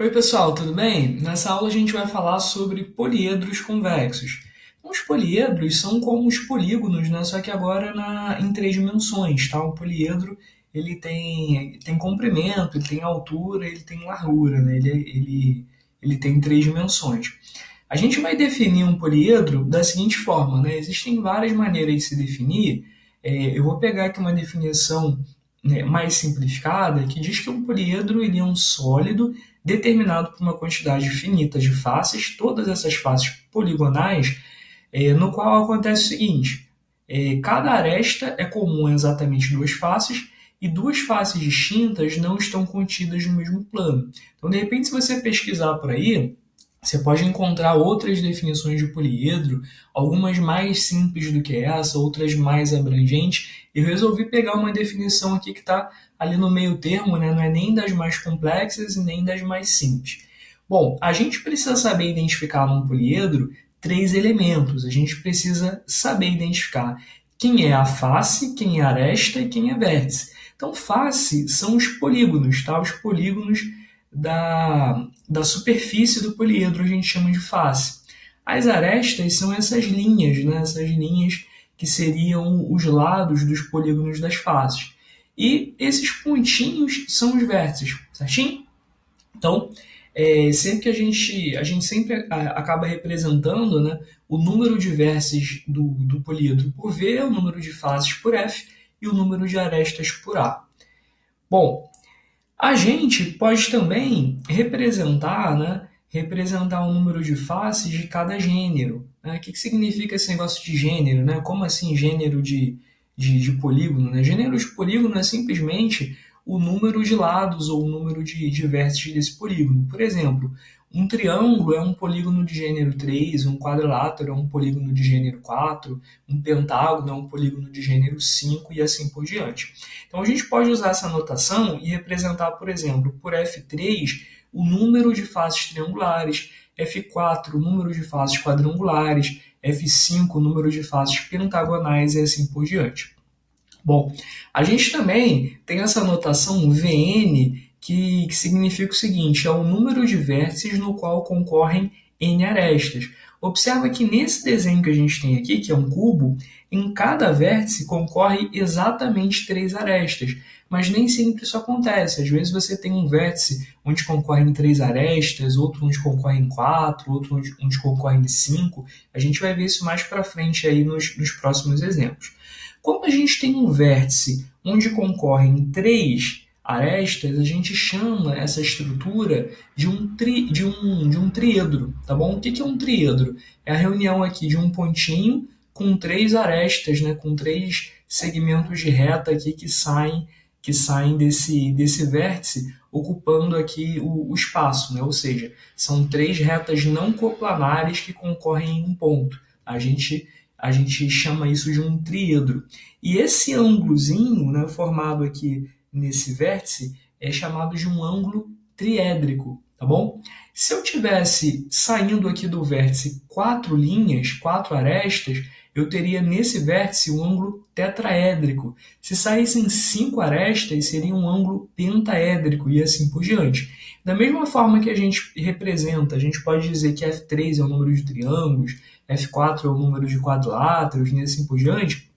Oi, pessoal, tudo bem? Nessa aula a gente vai falar sobre poliedros convexos. Então, os poliedros são como os polígonos, né? Só que agora em três dimensões, tá? O poliedro ele tem comprimento, ele tem altura, ele tem largura, né? Ele tem três dimensões. A gente vai definir um poliedro da seguinte forma, né? Existem várias maneiras de se definir. Eu vou pegar aqui uma definição, né, mais simplificada, que diz que um poliedro ele é um sólido determinado por uma quantidade finita de faces, todas essas faces poligonais, no qual acontece o seguinte: cada aresta é comum a exatamente duas faces, e duas faces distintas não estão contidas no mesmo plano. Então, de repente, se você pesquisar por aí, você pode encontrar outras definições de poliedro, algumas mais simples do que essa, outras mais abrangentes. Eu resolvi pegar uma definição aqui que está ali no meio termo, né? Não é nem das mais complexas e nem das mais simples. Bom, a gente precisa saber identificar num poliedro três elementos. A gente precisa saber identificar quem é a face, quem é a aresta e quem é vértice. Então, face são os polígonos, tá? Os polígonos da superfície do poliedro a gente chama de face. As arestas são essas linhas, né? Essas linhas que seriam os lados dos polígonos das faces. E esses pontinhos são os vértices, certinho? Então, sempre que a gente sempre acaba representando, né, o número de vértices do poliedro por V, o número de faces por F e o número de arestas por A. Bom, a gente pode também representar, né, representar o número de faces de cada gênero, né? O que significa esse negócio de gênero, né? Como assim gênero de polígono, né? Gênero de polígono é simplesmente o número de lados ou o número de vértices desse polígono. Por exemplo, um triângulo é um polígono de gênero 3, um quadrilátero é um polígono de gênero 4, um pentágono é um polígono de gênero 5 e assim por diante. Então a gente pode usar essa notação e representar, por exemplo, por F3 o número de faces triangulares, F4 o número de faces quadrangulares, F5 o número de faces pentagonais e assim por diante. Bom, a gente também tem essa notação Vn, que significa o seguinte: é o número de vértices no qual concorrem n arestas. Observa que nesse desenho que a gente tem aqui, que é um cubo, em cada vértice concorre exatamente três arestas, mas nem sempre isso acontece. Às vezes você tem um vértice onde concorrem três arestas, outro onde concorrem quatro, outro onde concorrem cinco. A gente vai ver isso mais para frente aí nos próximos exemplos. Como a gente tem um vértice onde concorrem três arestas, a gente chama essa estrutura de um triedro, tá bom? O que é um triedro? É a reunião aqui de um pontinho com três arestas, né? Com três segmentos de reta aqui que saem desse vértice, ocupando aqui o espaço, né? Ou seja, são três retas não coplanares que concorrem em um ponto. A gente chama isso de um triedro. E esse ângulozinho, né, formado aqui nesse vértice é chamado de um ângulo triédrico, tá bom? Se eu tivesse saindo aqui do vértice quatro linhas, quatro arestas, eu teria nesse vértice um ângulo tetraédrico. Se saíssem cinco arestas, seria um ângulo pentaédrico e assim por diante. Da mesma forma que a gente representa, a gente pode dizer que F3 é o número de triângulos, F4 é o número de quadriláteros e assim por diante.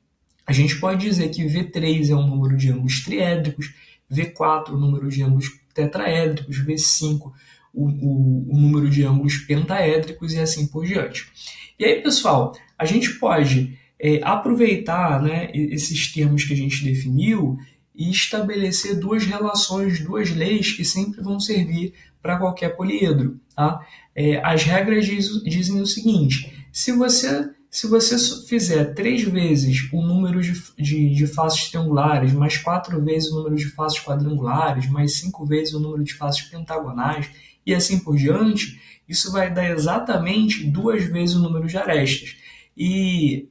A gente pode dizer que V3 é um número de ângulos triédricos, V4 o número de ângulos tetraédricos, V5 o número de ângulos pentaédricos e assim por diante. E aí, pessoal, a gente pode aproveitar, né, esses termos que a gente definiu e estabelecer duas relações, duas leis que sempre vão servir para qualquer poliedro. Tá? As regras dizem o seguinte: se você fizer três vezes o número de faces triangulares, mais quatro vezes o número de faces quadrangulares, mais cinco vezes o número de faces pentagonais, e assim por diante, isso vai dar exatamente duas vezes o número de arestas. E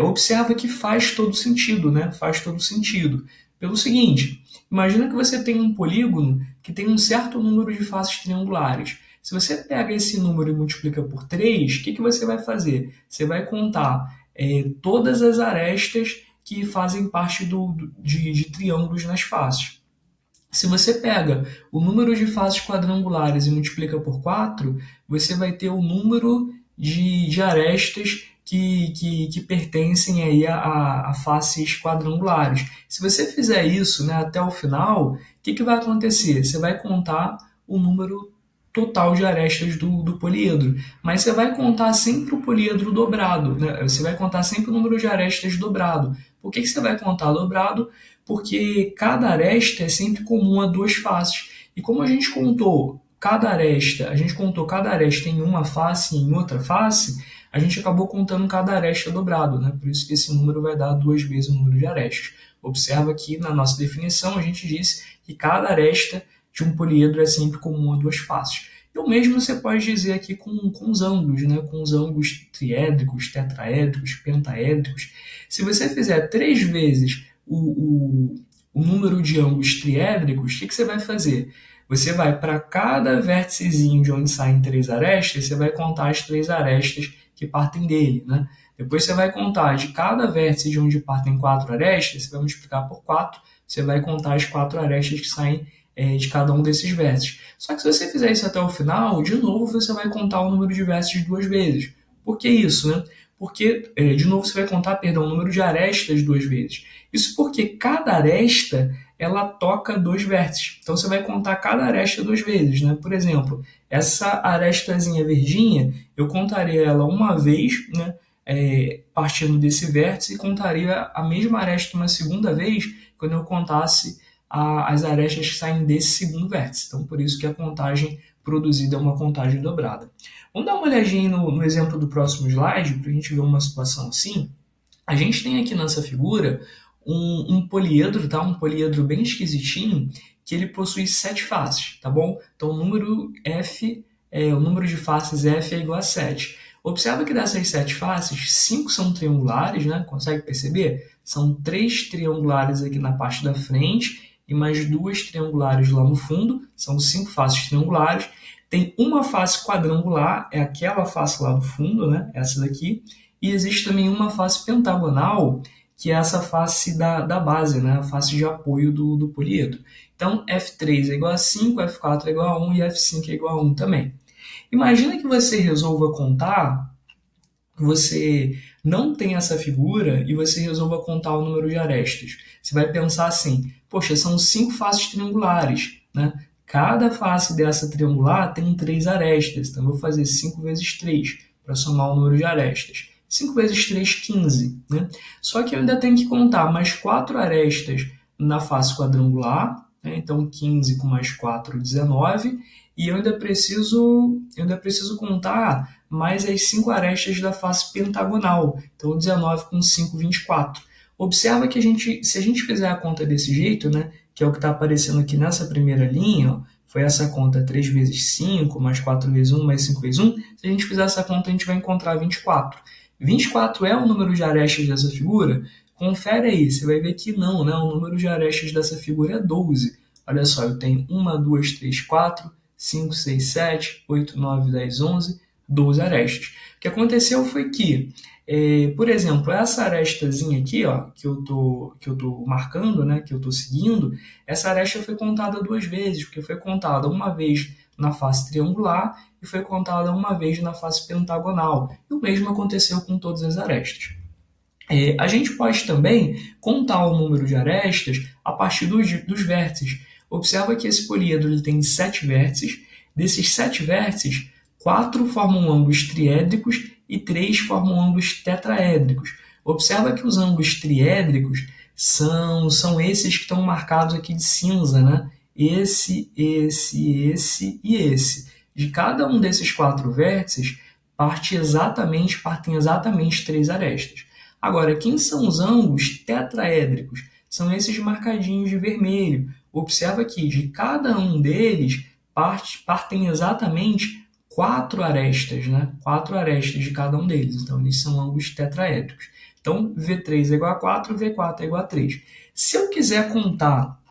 observa que faz todo sentido, né? Faz todo sentido. Pelo seguinte, imagina que você tem um polígono que tem um certo número de faces triangulares. Se você pega esse número e multiplica por 3, o que você vai fazer? Você vai contar todas as arestas que fazem parte de triângulos nas faces. Se você pega o número de faces quadrangulares e multiplica por 4, você vai ter o número de arestas que pertencem aí a faces quadrangulares. Se você fizer isso, né, até o final, o que vai acontecer? Você vai contar o número total de arestas do poliedro, mas você vai contar sempre o poliedro dobrado, né? Você vai contar sempre o número de arestas dobrado. Por que você vai contar dobrado? Porque cada aresta é sempre comum a duas faces. E como a gente contou cada aresta em uma face e em outra face, a gente acabou contando cada aresta dobrado, né? Por isso que esse número vai dar duas vezes o número de arestas. Observa que na nossa definição a gente disse que cada aresta de um poliedro é sempre comum a duas faces. E o mesmo você pode dizer aqui com os ângulos, né? Com os ângulos triédricos, tetraédricos, pentaédricos. Se você fizer 3 vezes o número de ângulos triédricos, o que você vai fazer? Você vai para cada vérticezinho de onde saem 3 arestas, você vai contar as 3 arestas que partem dele, né? Depois você vai contar de cada vértice de onde partem 4 arestas, você vai multiplicar por 4, você vai contar as 4 arestas que saem de cada um desses vértices. Só que se você fizer isso até o final, de novo você vai contar o número de vértices 2 vezes. Por que isso, né? Porque, de novo, você vai contar, perdão, o número de arestas 2 vezes. Isso porque cada aresta, ela toca 2 vértices. Então, você vai contar cada aresta 2 vezes, né? Por exemplo, essa arestazinha verdinha, eu contaria ela uma vez, né? Partindo desse vértice, e contaria a mesma aresta uma segunda vez quando eu contasse as arestas que saem desse segundo vértice. Então, por isso que a contagem produzida é uma contagem dobrada. Vamos dar uma olhadinha no exemplo do próximo slide, para a gente ver uma situação assim. A gente tem aqui nessa figura um poliedro, tá? Um poliedro bem esquisitinho, que ele possui 7 faces, tá bom? Então, o número de faces f é igual a 7. Observa que dessas 7 faces, 5 são triangulares, né? Consegue perceber? São 3 triangulares aqui na parte da frente e mais 2 triangulares lá no fundo. São 5 faces triangulares. Tem uma face quadrangular, é aquela face lá do fundo, né? Essa daqui. E existe também uma face pentagonal, que é essa face da base, né? A face de apoio do poliedro. Então, F3 é igual a 5, F4 é igual a 1 e F5 é igual a 1 também. Imagina que você resolva contar, você não tem essa figura e você resolva contar o número de arestas. Você vai pensar assim, poxa, são 5 faces triangulares, né? Cada face dessa triangular tem 3 arestas, então eu vou fazer 5 vezes 3 para somar o número de arestas. 5 vezes 3, 15. Né? Só que eu ainda tenho que contar mais 4 arestas na face quadrangular, né? Então 15 com mais 4, 19. E eu ainda preciso contar mais as 5 arestas da face pentagonal. Então 19 com 5, 24. Observa que se a gente fizer a conta desse jeito, né, que é o que está aparecendo aqui nessa primeira linha, ó, foi essa conta 3 vezes 5, mais 4 vezes 1, mais 5 vezes 1. Se a gente fizer essa conta, a gente vai encontrar 24. 24 é o número de arestas dessa figura? Confere aí, você vai ver que não, né? O número de arestas dessa figura é 12. Olha só, eu tenho 1, 2, 3, 4, 5, 6, 7, 8, 9, 10, 11, 12 arestas. O que aconteceu foi que, por exemplo, essa arestazinha aqui, ó, que eu tô marcando, né, que eu estou seguindo, essa aresta foi contada 2 vezes, porque foi contada uma vez na face triangular e foi contada uma vez na face pentagonal. E o mesmo aconteceu com todas as arestas. A gente pode também contar o número de arestas a partir dos vértices. Observa que esse poliedro ele tem 7 vértices. Desses 7 vértices, 4 formam ângulos triédricos e 3 formam ângulos tetraédricos. Observa que os ângulos triédricos são esses que estão marcados aqui de cinza, né? Esse e esse. De cada um desses 4 vértices, partem exatamente 3 arestas. Agora, quem são os ângulos tetraédricos? São esses marcadinhos de vermelho. Observa que de cada um deles partem exatamente 4 arestas, né? 4 arestas de cada um deles. Então, eles são ângulos tetraédricos. Então, V3 é igual a 4, V4 é igual a 3. Se eu quiser contar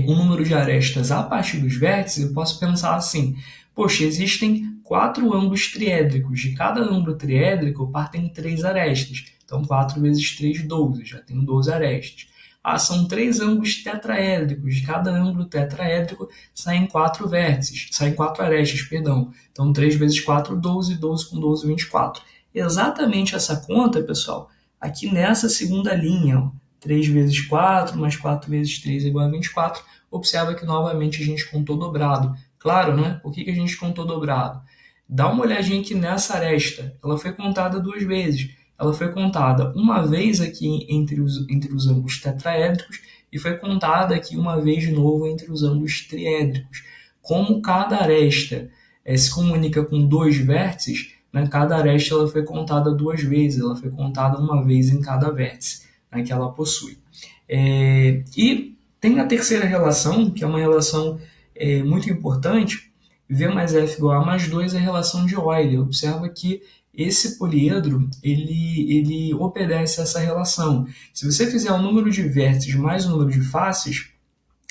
o número de arestas a partir dos vértices, eu posso pensar assim, poxa, existem 4 ângulos triédricos. De cada ângulo triédrico partem 3 arestas. Então, 4 vezes 3, 12. Já tenho 12 arestas. Ah, são 3 ângulos tetraédricos. De cada ângulo tetraédrico saem 4 vértices, saem 4 arestas, perdão. Então 3 vezes 4, 12, 12 com 12, 24. Exatamente essa conta, pessoal, aqui nessa segunda linha, ó, 3 vezes 4 mais 4 vezes 3 é igual a 24. Observa que novamente a gente contou dobrado. Claro, né? Por que a gente contou dobrado? Dá uma olhadinha aqui nessa aresta. Ela foi contada 2 vezes. Ela foi contada uma vez aqui entre os ângulos tetraédricos e foi contada aqui uma vez de novo entre os ângulos triédricos. Como cada aresta se comunica com 2 vértices, né, cada aresta ela foi contada 2 vezes, ela foi contada uma vez em cada vértice, né, que ela possui. E tem a terceira relação, que é uma relação muito importante. V mais F igual a A mais 2 é a relação de Euler. Observa que esse poliedro ele obedece a essa relação. Se você fizer o número de vértices mais o número de faces,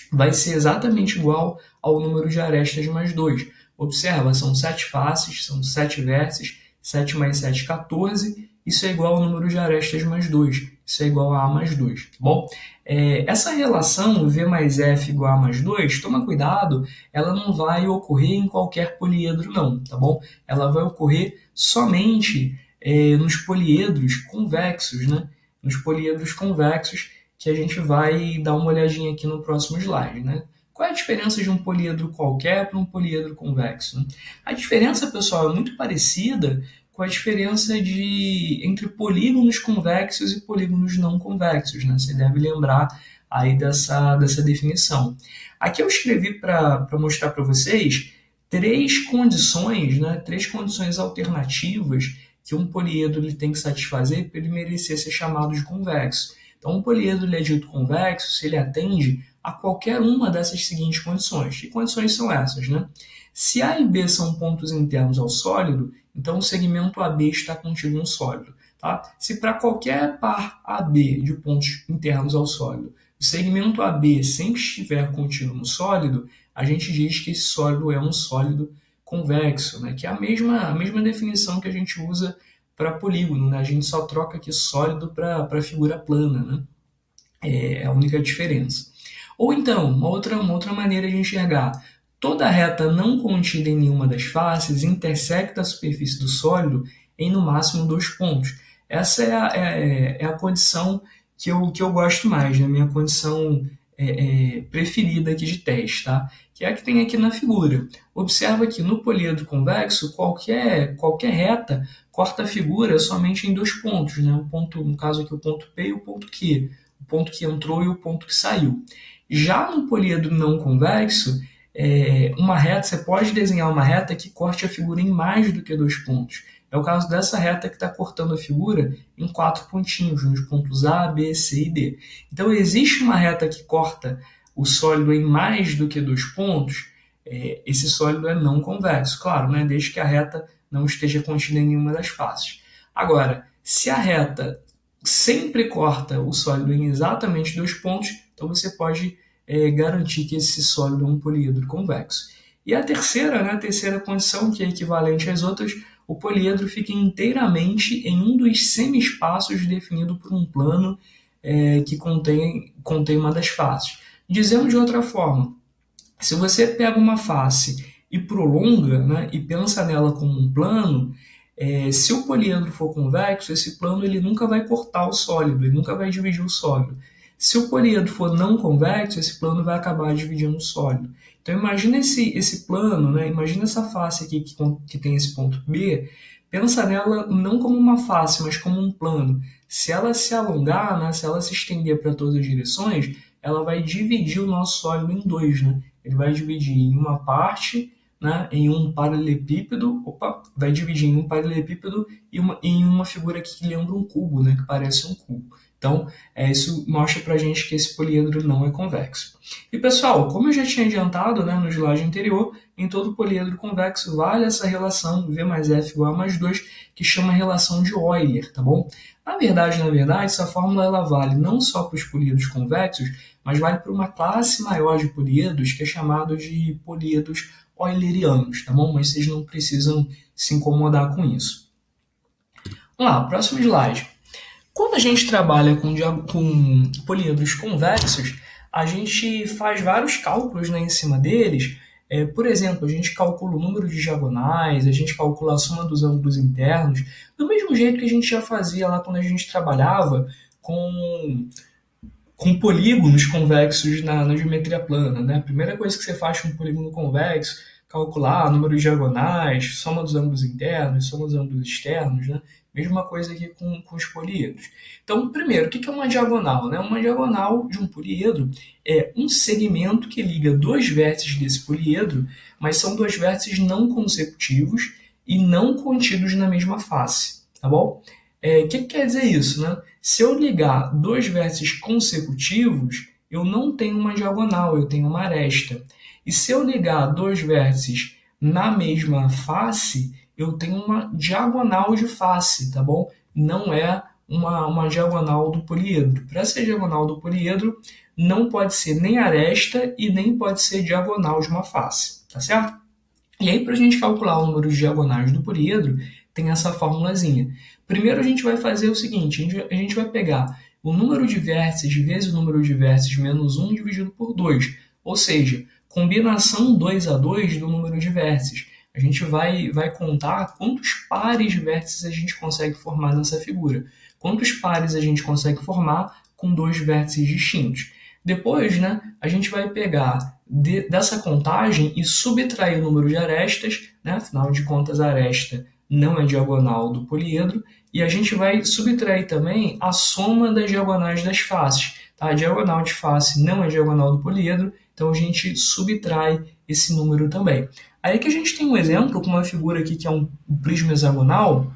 vai ser exatamente igual ao número de arestas mais 2. Observa, são 7 faces, são 7 vértices, 7 mais 7, 14. Isso é igual ao número de arestas mais 2. Isso é igual a A mais 2. Tá bom? Essa relação V mais F igual a A mais 2, toma cuidado, ela não vai ocorrer em qualquer poliedro não, tá bom? Ela vai ocorrer somente nos poliedros convexos, né? Nos poliedros convexos, que a gente vai dar uma olhadinha aqui no próximo slide, né? Qual é a diferença de um poliedro qualquer para um poliedro convexo? A diferença, pessoal, é muito parecida com a diferença entre polígonos convexos e polígonos não convexos, né? Você deve lembrar aí dessa definição. Aqui eu escrevi para mostrar para vocês 3 condições, né? 3 condições alternativas que um poliedro ele tem que satisfazer para ele merecer ser chamado de convexo. Então, um poliedro ele é dito convexo se ele atende a qualquer uma dessas seguintes condições. Que condições são essas, né? Se A e B são pontos internos ao sólido, então o segmento AB está contido no sólido. Tá? Se para qualquer par AB de pontos internos ao sólido, o segmento AB sempre estiver contido no sólido, a gente diz que esse sólido é um sólido convexo, né? Que é a mesma definição que a gente usa para polígono, né? A gente só troca aqui sólido para figura plana, né? É a única diferença. Ou então, uma outra maneira de enxergar: toda reta não contida em nenhuma das faces intersecta a superfície do sólido em no máximo 2 pontos. Essa é a condição que eu gosto mais, né? Minha condição preferida aqui de teste, tá? Que é a que tem aqui na figura. Observa que no poliedro convexo, qualquer reta corta a figura somente em 2 pontos, né? O ponto, no caso aqui, o ponto P e o ponto Q. O ponto que entrou e o ponto que saiu. Já no poliedro não convexo, uma reta, você pode desenhar uma reta que corte a figura em mais do que 2 pontos. É o caso dessa reta que está cortando a figura em 4 pontinhos, nos pontos A, B, C e D. Então, existe uma reta que corta o sólido em mais do que 2 pontos, esse sólido é não convexo, claro, né? Desde que a reta não esteja contida em nenhuma das faces. Agora, se a reta sempre corta o sólido em exatamente 2 pontos, então você pode garantir que esse sólido é um poliedro convexo. E a terceira condição, que é equivalente às outras, o poliedro fica inteiramente em um dos semi-espaços definido por um plano que contém uma das faces. Dizendo de outra forma, se você pega uma face e prolonga, né, e pensa nela como um plano, se o poliedro for convexo, esse plano ele nunca vai cortar o sólido, ele nunca vai dividir o sólido. Se o poliedro for não convexo, esse plano vai acabar dividindo o sólido. Então imagina esse plano, né? Imagina essa face aqui que tem esse ponto B, pensa nela não como uma face, mas como um plano. Se ela se alongar, né? Se ela se estender para todas as direções, ela vai dividir o nosso sólido em 2, né? Ele vai dividir em uma parte, né, em um paralelepípedo, vai dividir em um paralelepípedo e em uma figura aqui que lembra um cubo, né, que parece um cubo. Então, isso mostra pra gente que esse poliedro não é convexo. E pessoal, como eu já tinha adiantado, né, no slide anterior, em todo poliedro convexo vale essa relação V mais F igual a mais 2, que chama relação de Euler, tá bom? Na verdade, essa fórmula ela vale não só para os poliedros convexos, mas vale para uma classe maior de poliedros, que é chamado de poliedros eulerianos, tá bom? Mas vocês não precisam se incomodar com isso. Vamos lá, próximo slide. Quando a gente trabalha com poliedros convexos, a gente faz vários cálculos, né, em cima deles. Por exemplo, a gente calcula o número de diagonais, a gente calcula a soma dos ângulos internos, do mesmo jeito que a gente já fazia lá quando a gente trabalhava com, com polígonos convexos na geometria plana, né? A primeira coisa que você faz com um polígono convexo, calcular o número de diagonais, soma dos ângulos internos, soma dos ângulos externos, né? Mesma coisa aqui com os poliedros. Então, primeiro, o que é uma diagonal, né? Uma diagonal de um poliedro é um segmento que liga dois vértices desse poliedro, mas são dois vértices não consecutivos e não contidos na mesma face, tá bom? O que quer dizer isso, né? Se eu ligar dois vértices consecutivos, eu não tenho uma diagonal, eu tenho uma aresta. E se eu ligar dois vértices na mesma face, eu tenho uma diagonal de face, tá bom? Não é uma diagonal do poliedro. Para ser diagonal do poliedro, não pode ser nem aresta e nem pode ser diagonal de uma face, tá certo? E aí, para a gente calcular o número de diagonais do poliedro, tem essa formulazinha. Primeiro, a gente vai fazer o seguinte, a gente vai pegar o número de vértices vezes o número de vértices menos 1 dividido por 2, ou seja, combinação 2 a 2 do número de vértices. A gente vai contar quantos pares de vértices a gente consegue formar nessa figura. Quantos pares a gente consegue formar com dois vértices distintos. Depois, né, a gente vai pegar dessa contagem e subtrair o número de arestas, né, afinal de contas a aresta não é diagonal do poliedro, e a gente vai subtrair também a soma das diagonais das faces. Tá? A diagonal de face não é diagonal do poliedro, então a gente subtrai esse número também. Aí que a gente tem um exemplo com uma figura aqui que é um prisma hexagonal.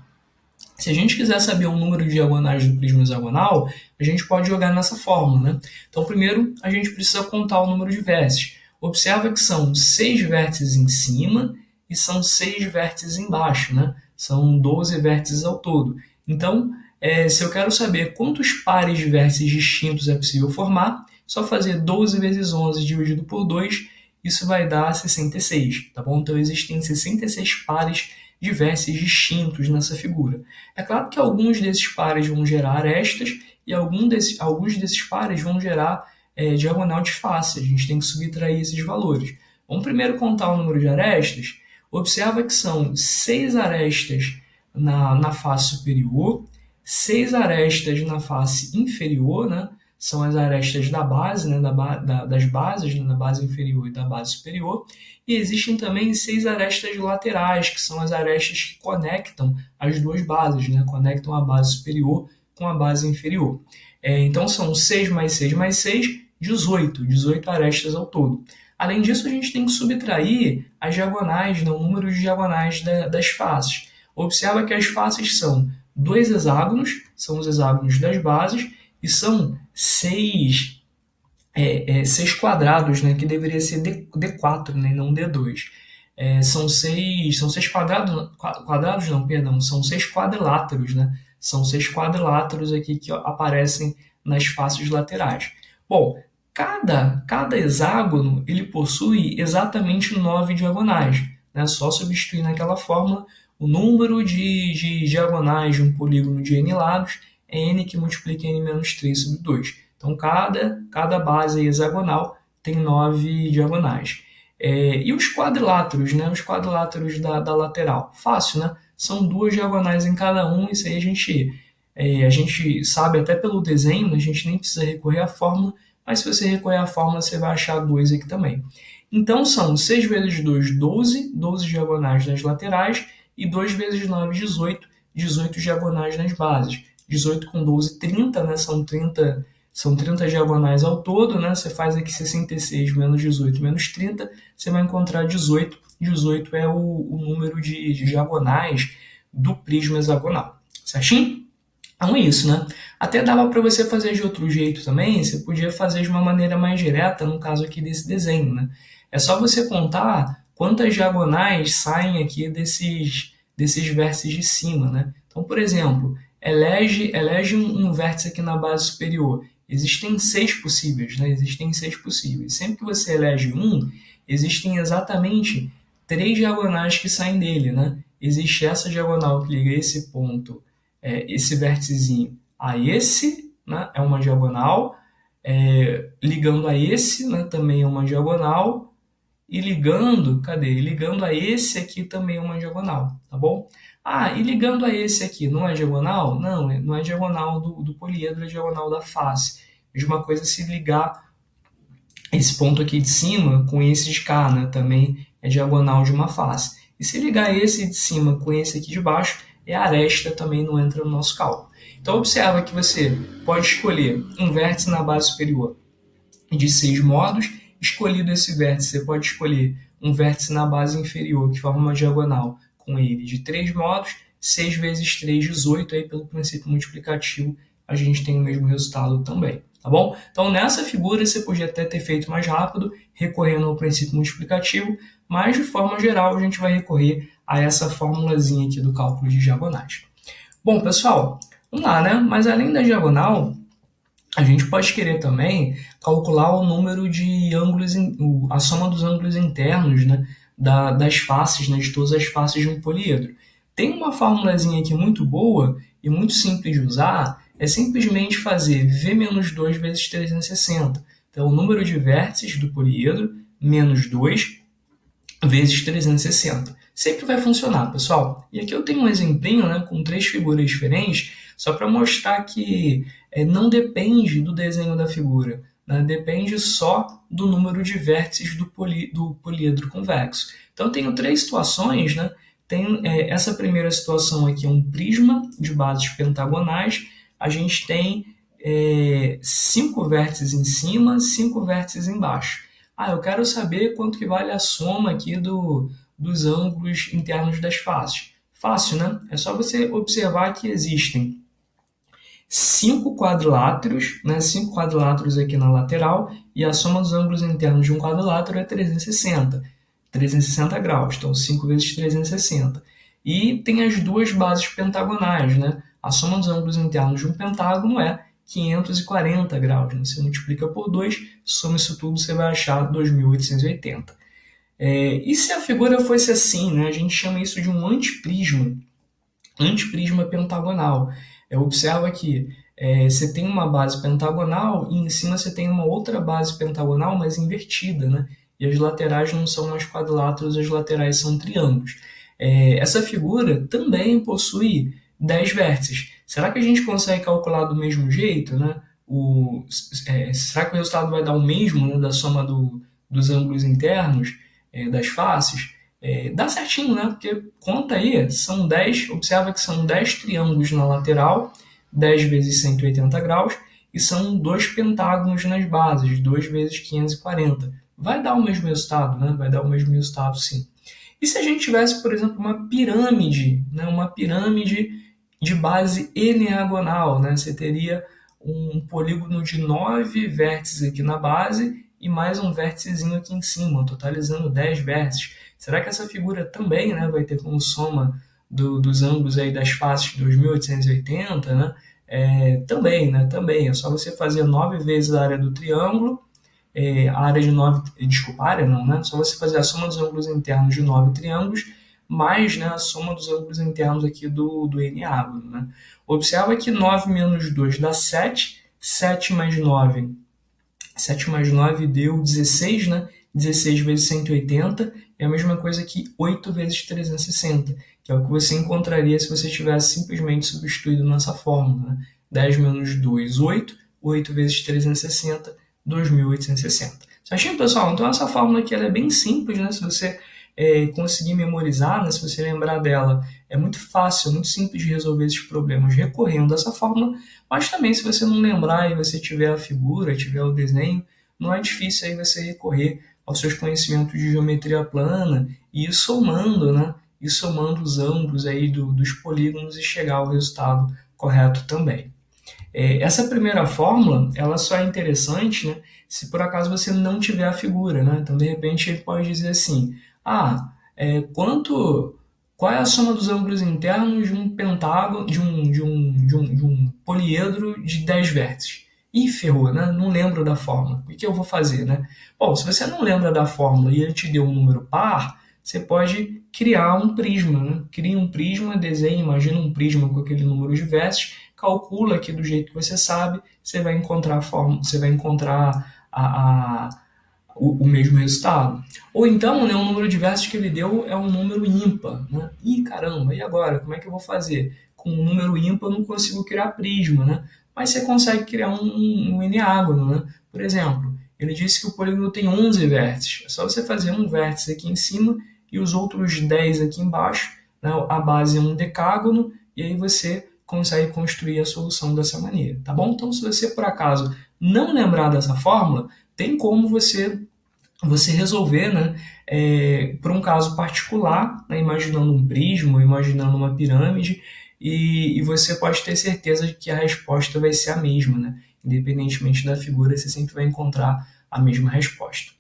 Se a gente quiser saber o número de diagonais do prisma hexagonal, a gente pode jogar nessa fórmula, né? Então, primeiro, a gente precisa contar o número de vértices. Observa que são 6 vértices em cima e são 6 vértices embaixo, né? São 12 vértices ao todo. Então, se eu quero saber quantos pares de vértices distintos é possível formar, só fazer 12 vezes 11 dividido por 2, isso vai dar 66, tá bom? Então, existem 66 pares de vértices distintos nessa figura. É claro que alguns desses pares vão gerar arestas e alguns desses pares vão gerar diagonal de face. A gente tem que subtrair esses valores. Vamos primeiro contar o número de arestas. Observa que são 6 arestas na face superior, 6 arestas na face inferior, né? São as arestas da base, né? Das bases, né? Da base inferior e da base superior. E existem também 6 arestas laterais, que são as arestas que conectam as duas bases, né? Conectam a base superior com a base inferior. Então são 6 mais 6 mais 6, 18 arestas ao todo. Além disso, a gente tem que subtrair as diagonais, né? O número de diagonais das faces. Observa que as faces são 2 hexágonos, são os hexágonos das bases, e são 6 quadrados, né? Que deveria ser D4, né? Não D2. São 6 quadrados, não, perdão, são 6 quadriláteros, né? São 6 quadriláteros aqui que aparecem nas faces laterais. Bom, cada hexágono ele possui exatamente 9 diagonais, né? Só substituir naquela fórmula o número de diagonais de um polígono de n lados é n que multiplica n menos 3 sobre 2. Então, cada base hexagonal tem 9 diagonais. E os quadriláteros, né? Os quadriláteros da lateral? Fácil, né? São 2 diagonais em cada um, isso aí a gente sabe até pelo desenho, a gente nem precisa recorrer à fórmula, mas se você recorrer à fórmula, você vai achar 2 aqui também. Então, são 6 vezes 2, 12 diagonais nas laterais, e 2 vezes 9, 18 diagonais nas bases. 18 com 12, 30, né? São 30 diagonais ao todo, né? Você faz aqui 66 menos 18 menos 30, você vai encontrar 18. 18 é o número de diagonais do prisma hexagonal. Certinho? Então é isso, né? Até dava para você fazer de outro jeito também, você podia fazer de uma maneira mais direta, no caso aqui desse desenho, né? É só você contar quantas diagonais saem aqui desses vértices de cima, né? Então, por exemplo, elege um vértice aqui na base superior. Existem 6 possíveis, né? Existem 6 possíveis. Sempre que você elege um, existem exatamente 3 diagonais que saem dele, né? Existe essa diagonal que liga esse ponto, esse vérticezinho, a esse, né, é uma diagonal, ligando a esse, né, também é uma diagonal, e ligando, cadê? Ligando a esse aqui também é uma diagonal, tá bom? Ah, e ligando a esse aqui, não é diagonal? Não, não é diagonal do poliedro, é diagonal da face. Mesma coisa se ligar esse ponto aqui de cima com esse de cá, né? Também é diagonal de uma face. E se ligar esse de cima com esse aqui de baixo, é aresta, também não entra no nosso cálculo. Então observa que você pode escolher um vértice na base superior de 6 modos. Escolhido esse vértice, você pode escolher um vértice na base inferior que forma uma diagonal com ele de 3 modos. 6 vezes 3, 18, aí pelo princípio multiplicativo a gente tem o mesmo resultado também. Tá bom? Então, nessa figura, você podia até ter feito mais rápido, recorrendo ao princípio multiplicativo, mas, de forma geral, a gente vai recorrer a essa formulazinha aqui do cálculo de diagonais. Bom, pessoal, vamos lá, né? Mas, além da diagonal, a gente pode querer também calcular o número de ângulos, a soma dos ângulos internos, né? Das faces, né? De todas as faces de um poliedro. Tem uma formulazinha aqui muito boa e muito simples de usar, é simplesmente fazer V menos 2 vezes 360. Então, o número de vértices do poliedro menos 2 vezes 360. Sempre vai funcionar, pessoal. E aqui eu tenho um exemplinho, né, com 3 figuras diferentes, só para mostrar que não depende do desenho da figura, né, depende só do número de vértices do poliedro convexo. Então, eu tenho 3 situações, né? Tem essa primeira situação aqui é um prisma de bases pentagonais. A gente tem 5 vértices em cima, 5 vértices embaixo. Ah, eu quero saber quanto que vale a soma aqui dos ângulos internos das faces. Fácil, né? É só você observar que existem 5 quadriláteros, né? 5 quadriláteros aqui na lateral, e a soma dos ângulos internos de um quadrilátero é 360. 360 graus, então 5 vezes 360. E tem as duas bases pentagonais, né? A soma dos ângulos internos de um pentágono é 540 graus. Né? Você multiplica por 2, soma isso tudo, você vai achar 2.880. E se a figura fosse assim, né? A gente chama isso de um antiprisma pentagonal. Observa que você tem uma base pentagonal e em cima você tem uma outra base pentagonal, mas invertida, né? E as laterais não são mais quadriláteros, as laterais são triângulos. Essa figura também possui 10 vértices. Será que a gente consegue calcular do mesmo jeito, né? Será que o resultado vai dar o mesmo, né, da soma dos ângulos internos das faces? Dá certinho, né? Porque conta aí, são 10, observa que são 10 triângulos na lateral, 10 vezes 180 graus, e são 2 pentágonos nas bases, 2 vezes 540. Vai dar o mesmo resultado, né? Vai dar o mesmo resultado, sim. E se a gente tivesse, por exemplo, uma pirâmide, né? Uma pirâmide de base eneagonal, né? Você teria um polígono de 9 vértices aqui na base e mais um vérticezinho aqui em cima, totalizando 10 vértices. Será que essa figura também, né, vai ter como soma dos ângulos aí das faces 2.880, né? Também, né? Também. É só você fazer 9 vezes a área do triângulo, a área de 9, desculpa, a área não, né? Só você fazer a soma dos ângulos internos de 9 triângulos, mais, né, a soma dos ângulos internos aqui do eneágono, né? Observa que 9 menos 2 dá 7, 7 mais 9 deu 16, né? 16 vezes 180 é a mesma coisa que 8 vezes 360, que é o que você encontraria se você tivesse simplesmente substituído nessa fórmula, né? 10 menos 2, 8, 8 vezes 360, 2.860. Certinho, pessoal? Então essa fórmula aqui ela é bem simples, né? Se você conseguir memorizar, né? Se você lembrar dela, é muito fácil, muito simples de resolver esses problemas recorrendo a essa fórmula, mas também se você não lembrar e você tiver a figura, tiver o desenho, não é difícil aí você recorrer aos seus conhecimentos de geometria plana e ir somando, né? E somando os ângulos aí dos polígonos e chegar ao resultado correto também. Essa primeira fórmula, ela só é interessante, né, se por acaso você não tiver a figura, né? Então, de repente, ele pode dizer assim, qual é a soma dos ângulos internos de um pentágono, de um poliedro de 10 vértices? Ih, ferrou, né? Não lembro da fórmula. O que eu vou fazer, né? Bom, se você não lembra da fórmula e ele te deu um número par, você pode criar um prisma, né? Cria um prisma, desenha, imagina um prisma com aquele número de vértices, calcula aqui do jeito que você sabe, você vai encontrar a forma, você vai encontrar o mesmo resultado. Ou então, né, o número de versos que ele deu é um número ímpar. Né? Ih, caramba, e agora? Como é que eu vou fazer? Com um número ímpar eu não consigo criar prisma, né? Mas você consegue criar um eneágono, né? Por exemplo, ele disse que o polígono tem 11 vértices. É só você fazer um vértice aqui em cima e os outros 10 aqui embaixo. Né? A base é um decágono e aí você consegue construir a solução dessa maneira, tá bom? Então, se você, por acaso, não lembrar dessa fórmula, tem como você resolver, né, por um caso particular, né, imaginando um prisma, imaginando uma pirâmide, e você pode ter certeza de que a resposta vai ser a mesma, né? Independentemente da figura, você sempre vai encontrar a mesma resposta.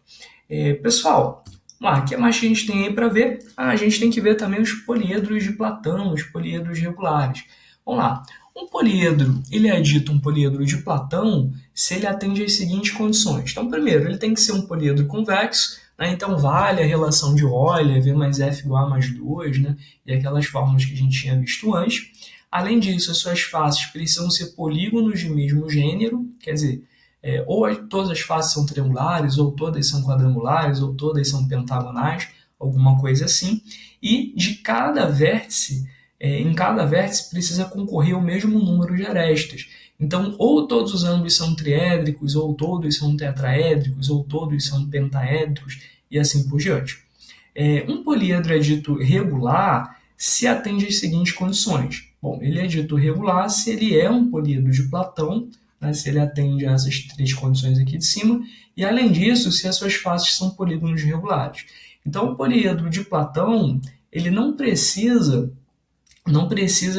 Pessoal, vamos lá, o que mais que a gente tem aí para ver? A gente tem que ver também os poliedros de Platão, os poliedros regulares. Vamos lá. Um poliedro, ele é dito um poliedro de Platão se ele atende às seguintes condições. Então, primeiro, ele tem que ser um poliedro convexo, né? Então vale a relação de Euler, V mais F igual a mais 2, né? E aquelas fórmulas que a gente tinha visto antes. Além disso, as suas faces precisam ser polígonos de mesmo gênero, quer dizer, ou todas as faces são triangulares, ou todas são quadrangulares, ou todas são pentagonais, alguma coisa assim. E de cada vértice, em cada vértice precisa concorrer o mesmo número de arestas. Então, ou todos os ângulos são triédricos, ou todos são tetraédricos, ou todos são pentaédricos, e assim por diante. Um poliedro é dito regular se atende às seguintes condições. Bom, ele é dito regular se ele é um poliedro de Platão, né, se ele atende a essas três condições aqui de cima, e além disso, se as suas faces são polígonos regulares. Então, o poliedro de Platão, ele não precisa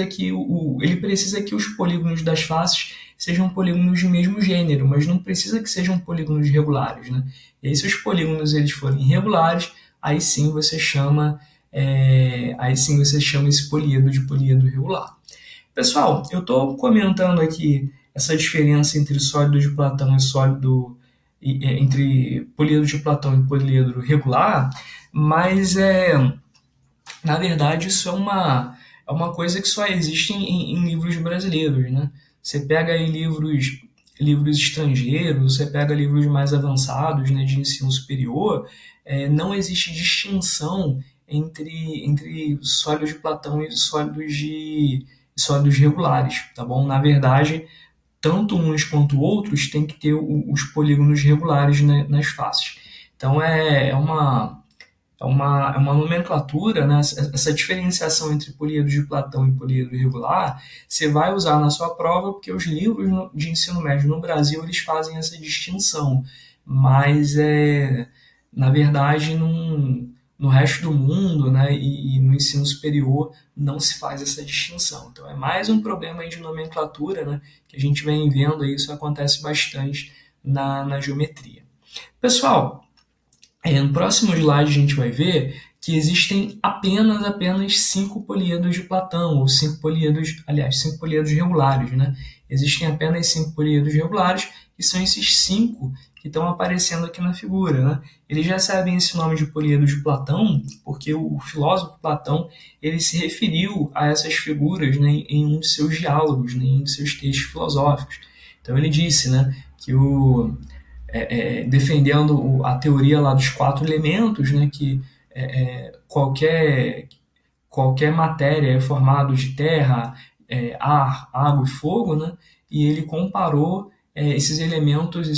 que ele precisa que os polígonos das faces sejam polígonos de mesmo gênero, mas não precisa que sejam polígonos regulares, né? E aí, se os polígonos eles forem irregulares, aí sim você chama esse poliedro de poliedro regular. Pessoal, eu estou comentando aqui essa diferença entre sólido de Platão e sólido entre poliedro de Platão e poliedro regular, mas na verdade isso é uma coisa que só existe em livros brasileiros, né? Você pega aí livros estrangeiros, você pega livros mais avançados, né, de ensino superior, não existe distinção entre sólidos de Platão e sólidos regulares, tá bom? Na verdade, tanto uns quanto outros têm que ter os polígonos regulares, né, nas faces. Então é uma nomenclatura, né? Essa diferenciação entre poliedro de Platão e poliedro regular, você vai usar na sua prova, porque os livros de ensino médio no Brasil eles fazem essa distinção, mas na verdade no resto do mundo, né, e no ensino superior não se faz essa distinção. Então é mais um problema aí de nomenclatura, né, que a gente vem vendo aí, isso acontece bastante na geometria. Pessoal, no próximo slide a gente vai ver que existem apenas 5 poliedros de Platão, ou 5 poliedros regulares, né? Existem apenas 5 poliedros regulares, e são esses 5 que estão aparecendo aqui na figura, né? Eles recebem esse nome de poliedro de Platão, porque o filósofo Platão ele se referiu a essas figuras, né, em um de seus diálogos, né, em um de seus textos filosóficos. Então ele disse, né, que defendendo a teoria lá dos 4 elementos, né, que qualquer matéria é formada de terra, ar, água e fogo, né, e ele comparou esses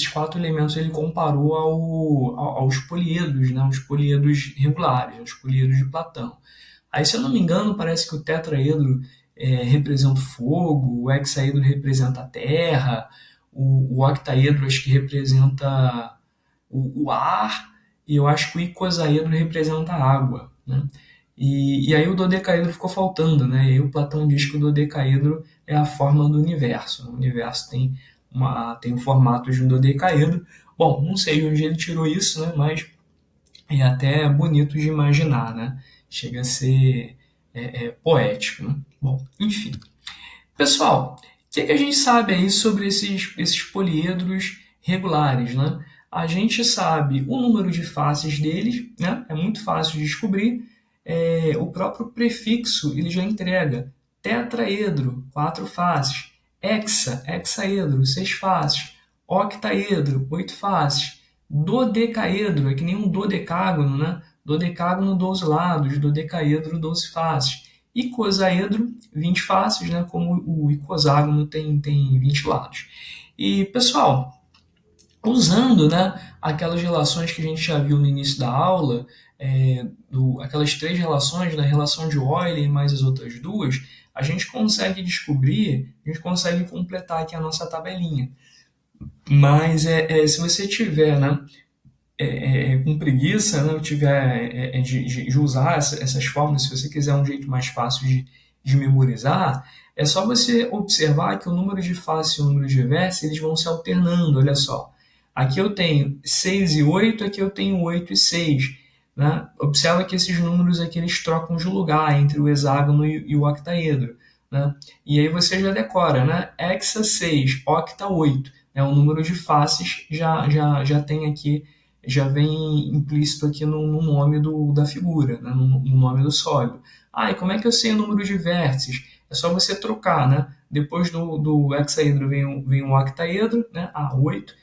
4 elementos, ele comparou aos poliedros, né, aos poliedros regulares, aos poliedros de Platão. Aí, se eu não me engano, parece que o tetraedro representa o fogo, o hexaedro representa a terra, o octaedro acho que representa o ar, e eu acho que o icosaedro representa a água, né? E aí o dodecaedro ficou faltando, né? E aí o Platão diz que o dodecaedro é a forma do universo. O universo tem o formato de um dodecaedro. Bom, não sei de onde ele tirou isso, né? Mas é até bonito de imaginar, né? Chega a ser poético, né? Bom, enfim. Pessoal, o que a gente sabe aí sobre esses poliedros regulares, né? A gente sabe o número de faces deles, né? É muito fácil de descobrir. O próprio prefixo ele já entrega tetraedro, 4 faces, hexaedro, 6 faces. Octaedro, 8 faces. Dodecaedro, é que nem um dodecágono, né? Dodecágono, 12 lados. Dodecaedro, 12 faces. Icosaedro, 20 faces, né? Como o icoságono tem 20 lados. E, pessoal, usando, né, aquelas relações que a gente já viu no início da aula, aquelas 3 relações, da relação de Euler mais as outras duas, a gente consegue descobrir, a gente consegue completar aqui a nossa tabelinha. Mas se você tiver, né, com preguiça, né, tiver de usar essas fórmulas, se você quiser um jeito mais fácil de memorizar, é só você observar que o número de faces e o número de vértices eles vão se alternando, olha só. Aqui eu tenho 6 e 8, aqui eu tenho 8 e 6. Né? Observa que esses números aqui eles trocam de lugar entre o hexágono e o octaedro. Né? E aí você já decora, né? Hexa 6, octa 8. Né? O número de faces já tem aqui, já vem implícito aqui no nome da figura, né? no nome do sólido. E como é que eu sei o número de vértices? É só você trocar, né? Depois do hexaedro vem o octaedro, né? 8.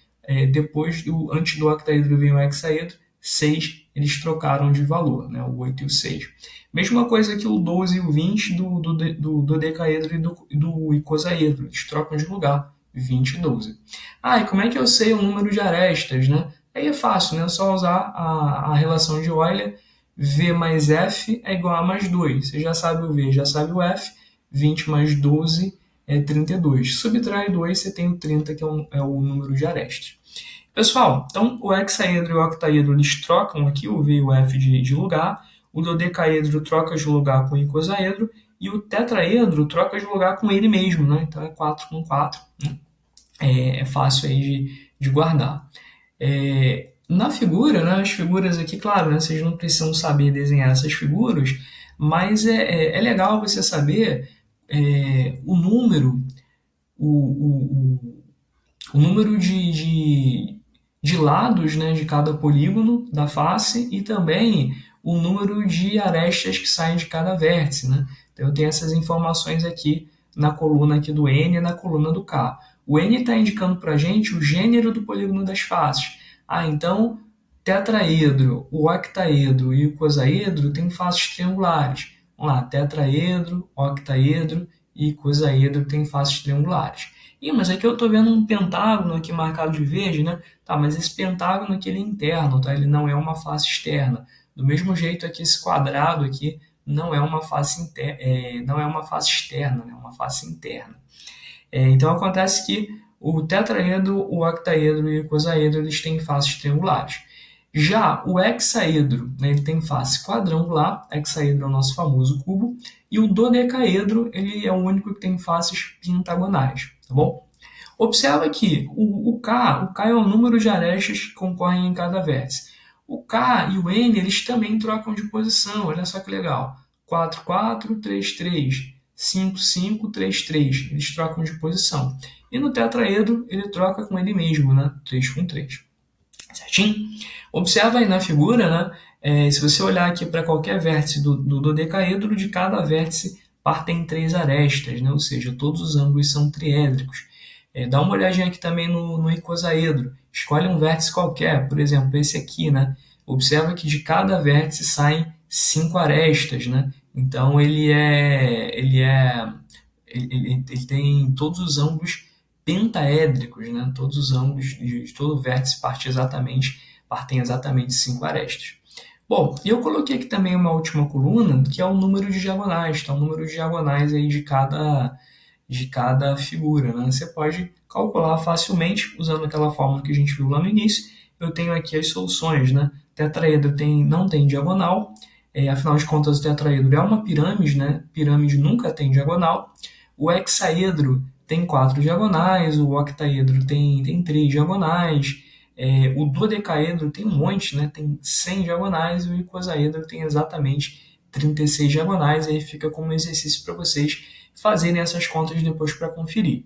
Antes do octaedro vem o hexaedro, 6, eles trocaram de valor, né? O 8 e o 6. Mesma coisa que o 12 e o 20 do dodecaedro e do icosaedro, eles trocam de lugar, 20 e 12. E como é que eu sei o número de arestas, né? Aí é fácil, né? É só usar a relação de Euler, V mais F é igual a mais 2. Você já sabe o V, já sabe o F, 20 mais 12 é 32. Subtrai 2, você tem o 30, que é o número de arestas. Pessoal, então o hexaedro e o octaedro eles trocam aqui o V e o F de lugar, o dodecaedro troca de lugar com o icosaedro e o tetraedro troca de lugar com ele mesmo, né? Então é 4 com 4, né? É fácil aí de guardar. Na figura, né, as figuras aqui, claro, né, vocês não precisam saber desenhar essas figuras, mas é legal você saber o número, o número de lados, né, de cada polígono da face e também o número de arestas que saem de cada vértice. Né? Então eu tenho essas informações aqui na coluna aqui do N e na coluna do K. O N está indicando para a gente o gênero do polígono das faces. Então, tetraedro, o octaedro e o icosaedro têm faces triangulares. Vamos lá, tetraedro, octaedro e icosaedro têm faces triangulares. Mas aqui eu estou vendo um pentágono aqui marcado de verde, né? Tá, mas esse pentágono aqui ele é interno, tá? Ele não é uma face externa. Do mesmo jeito aqui, esse quadrado aqui não é uma face externa, né? É uma face interna. Então acontece que o tetraedro, o octaedro e o icosaedro eles têm faces triangulares. Já o hexaedro, né, ele tem face quadrangular, hexaedro é o nosso famoso cubo, e o dodecaedro ele é o único que tem faces pentagonais, tá bom? Observa que o K é o número de arestas que concorrem em cada vértice. O K e o N eles também trocam de posição, olha só que legal. 4, 4, 3, 3, 5, 5, 3, 3, eles trocam de posição. E no tetraedro ele troca com ele mesmo, né? 3 com 3. Certinho? Observa aí na figura, né? Se você olhar aqui para qualquer vértice do dodecaedro, de cada vértice partem 3 arestas, né? Ou seja, todos os ângulos são triédricos. Dá uma olhadinha aqui também no icosaedro. Escolhe um vértice qualquer, por exemplo, esse aqui, né? Observa que de cada vértice saem 5 arestas, né? Então ele tem todos os ângulos pentaédricos, né? Todos os ângulos de todo vértice partem exatamente 5 arestas. Bom, e eu coloquei aqui também uma última coluna, que é o número de diagonais, tá? O número de diagonais aí de cada figura, né? Você pode calcular facilmente usando aquela fórmula que a gente viu lá no início. Eu tenho aqui as soluções, né? Tetraedro não tem diagonal, afinal de contas o tetraedro é uma pirâmide, né? Pirâmide nunca tem diagonal. O hexaedro tem 4 diagonais, o octaedro tem 3 diagonais, o dodecaedro tem um monte, né? Tem 100 diagonais, e o icosaedro tem exatamente 36 diagonais, aí fica como exercício para vocês fazerem essas contas depois para conferir.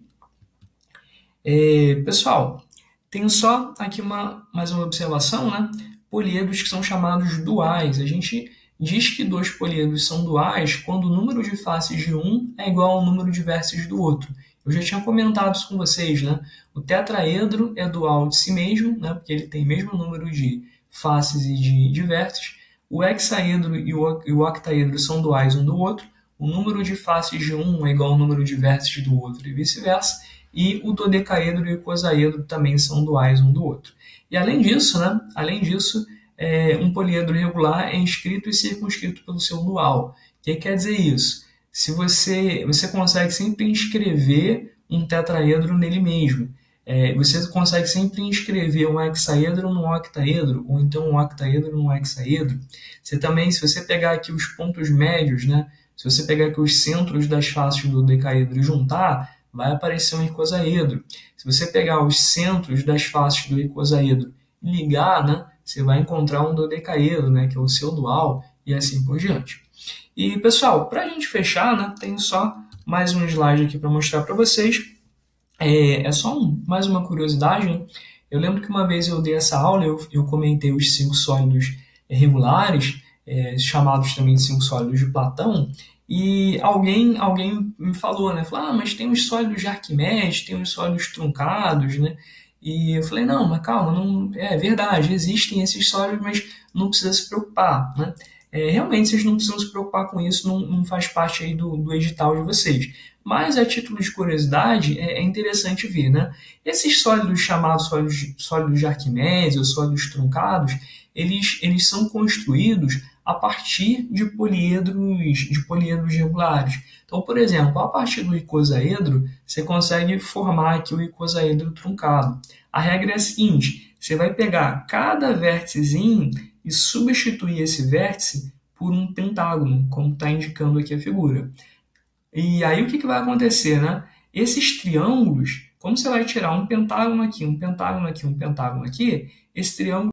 Pessoal, tenho só aqui mais uma observação, né? Poliedros que são chamados duais. A gente diz que 2 poliedros são duais quando o número de faces de um é igual ao número de vértices do outro. Eu já tinha comentado isso com vocês, né? O tetraedro é dual de si mesmo, né? Porque ele tem o mesmo número de faces e de vértices. O hexaedro e o octaedro são duais um do outro. O número de faces de um é igual ao número de vértices do outro e vice-versa. E o dodecaedro e o icosaedro também são duais um do outro. E além disso, né? Além disso, um poliedro regular é inscrito e circunscrito pelo seu dual. O que quer dizer isso? Se você consegue sempre inscrever um tetraedro nele mesmo. Você consegue sempre inscrever um hexaedro num octaedro, ou então um octaedro num hexaedro. Você também, se você pegar aqui os pontos médios, né? Se você pegar aqui os centros das faces do decaedro e juntar, vai aparecer um icosaedro. Se você pegar os centros das faces do icosaedro e ligar, né? Você vai encontrar um dodecaedro, né? Que é o seu dual, e assim por diante. E, pessoal, para a gente fechar, né? Tem só mais um slide aqui para mostrar para vocês. Só mais uma curiosidade, né? Eu lembro que uma vez eu dei essa aula, eu comentei os cinco sólidos regulares, chamados também de cinco sólidos de Platão, e alguém me falou, né? Falou, mas tem os sólidos de Arquimedes, tem os sólidos truncados, né? E eu falei, não, mas calma, não, é verdade, existem esses sólidos, mas não precisa se preocupar, né? Realmente, vocês não precisam se preocupar com isso, não faz parte aí do edital de vocês. Mas, a título de curiosidade, é interessante ver, né? Esses sólidos chamados sólidos de Arquimedes ou sólidos truncados, eles são construídos a partir de poliedros regulares. Então, por exemplo, a partir do icosaedro, você consegue formar aqui o icosaedro truncado. A regra é a seguinte, você vai pegar cada vérticezinho e substituir esse vértice por um pentágono, como está indicando aqui a figura. E aí o que vai acontecer, né? Esses triângulos, como você vai tirar um pentágono aqui, um pentágono aqui, um pentágono aqui, esse triângulo